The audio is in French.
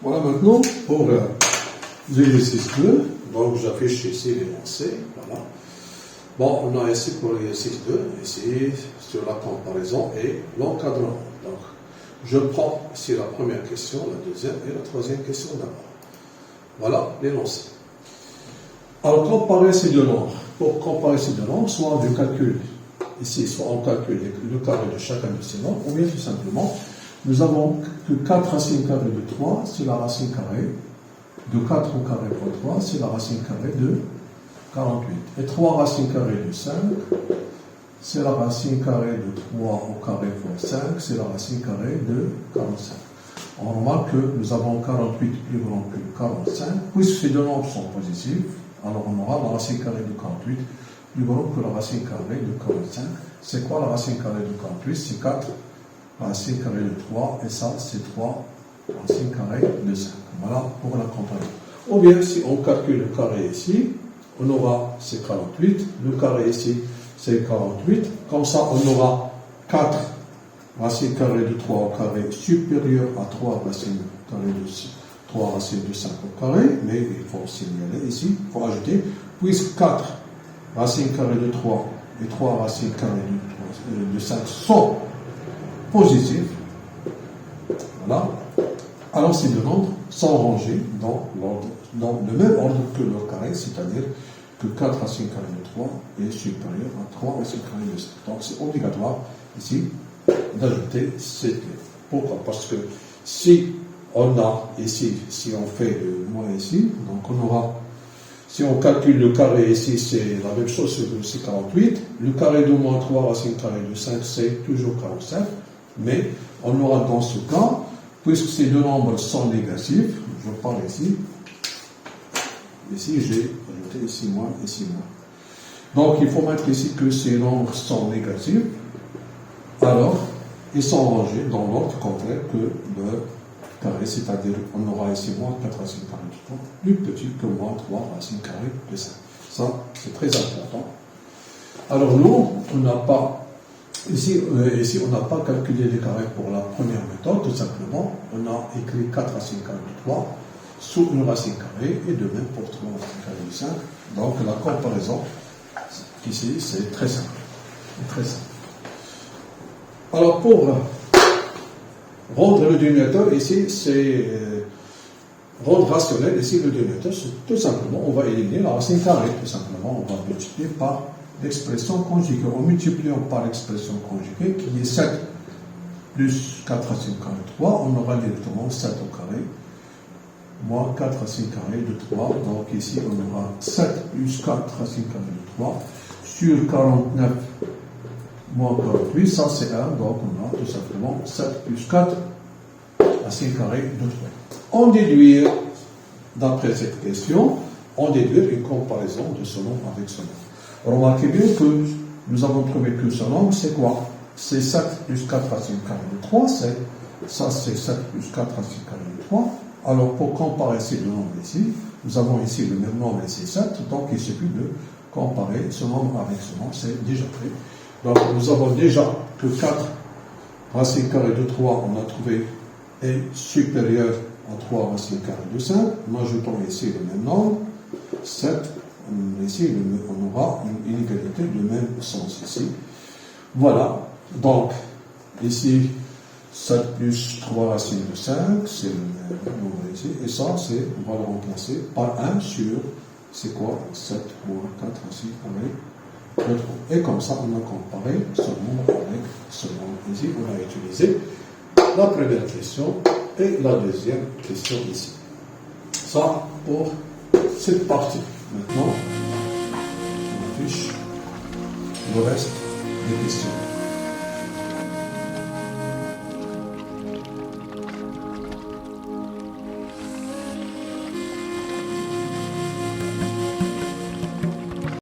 Voilà maintenant pour l'exercice 2. Donc j'affiche ici l'énoncé. Voilà. Bon, on a ici pour l'exercice 2, ici sur la comparaison et l'encadrement. Donc je prends ici la première question, la deuxième et la troisième question d'abord. Voilà l'énoncé. Alors comparer ces deux nombres. Pour comparer ces deux nombres, soit je calcule ici, soit on calcule le carré de chacun de ces nombres, ou bien tout simplement, nous avons que 4 racines carrées de 3, c'est la racine carrée de 4 au carré fois 3, c'est la racine carrée de 48. Et 3 racines carrées de 5, c'est la racine carrée de 3 au carré fois 5, c'est la racine carrée de 45. On remarque que nous avons 48 plus grand que 45, puisque ces deux nombres sont positifs, alors on aura la racine carrée de 48 plus grand que la racine carrée de 45. C'est quoi la racine carrée de 48? C'est 4 racine carrée de 3, et ça c'est 3 racine carrée de 5. Voilà pour la comparaison. Ou bien si on calcule le carré ici, on aura c'est 48, le carré ici c'est 48, comme ça on aura 4 racine carrée de 3 au carré supérieur à 3 racines carrées de 3 racines de 5 au carré, mais il faut signaler ici, il faut ajouter, puisque 4 racines carrées de 3 et 3 racines carrées de 5 sont positifs, voilà, alors ces deux nombres sont rangés dans le même ordre que leur carré, c'est-à-dire que 4 racines carrées de 3 est supérieur à 3 racines carrées de 5. Donc c'est obligatoire ici d'ajouter cette clé. Pourquoi? Parce que si on a ici, si on fait le moins ici, donc on aura, si on calcule le carré ici, c'est la même chose, c'est 48. Le carré de moins 3 racines carrées de 5, c'est toujours 45. Mais on aura dans ce cas, puisque ces deux nombres sont négatifs, je parle ici j'ai ajouté ici moins, ici moins. Donc il faut mettre ici que ces nombres sont négatifs, alors ils sont rangés dans l'ordre contraire que le carré, c'est-à-dire on aura ici moins 4 racines carrées de 3, plus petit que moins 3 racines carrées de 5. Ça, c'est très important. Alors nous, on n'a pas ici on n'a pas calculé les carrés pour la première méthode, tout simplement. On a écrit 4 racines carrées de 3 sous une racine carrée, et de même pour 3 racines carrées de 5. Donc la comparaison, ici, c'est très simple. Très simple. Alors pour rendre le dénominateur, ici, c'est rendre rationnel, ici, le dénominateur, c'est tout simplement, on va éliminer la racine carrée, tout simplement, on va multiplier par l'expression conjuguée. En multipliant par l'expression conjuguée, qui est 7 plus 4 racines carrées de 3, on aura directement 7 au carré, moins 4 racines carrées de 3. Donc ici, on aura 7 plus 4 racines carrées de 3 sur 49 moins 48, ça c'est 1. Donc on a tout simplement 7 plus 4 racines carrées de 3. On déduit, d'après cette question, on déduit une comparaison de ce nombre avec ce nombre. Remarquez bien que nous avons trouvé que ce nombre, c'est quoi? C'est 7 plus 4 racines carrées de 3, ça c'est 7 plus 4 racines carrées de 3. Alors pour comparer ces deux nombres ici, nous avons ici le même nombre ici 7, donc il suffit de comparer ce nombre avec ce nombre, c'est déjà fait. Donc nous avons déjà que 4 racines carrées de 3, on a trouvé, est supérieur à 3 racines carrées de 5. En ajoutant ici le même nombre, 7, ici on aura une inégalité de même sens ici. Voilà, donc ici 7 plus 3 racines de 5, c'est le même nombre ici, et ça, on va le remplacer par 1 sur, c'est quoi? 7 moins 4 racines carrées de 3. Et comme ça, on a comparé ce nombre avec ce nombre ici. On a utilisé la première question et la deuxième question ici. Ça pour cette partie. Maintenant, on affiche le reste des questions.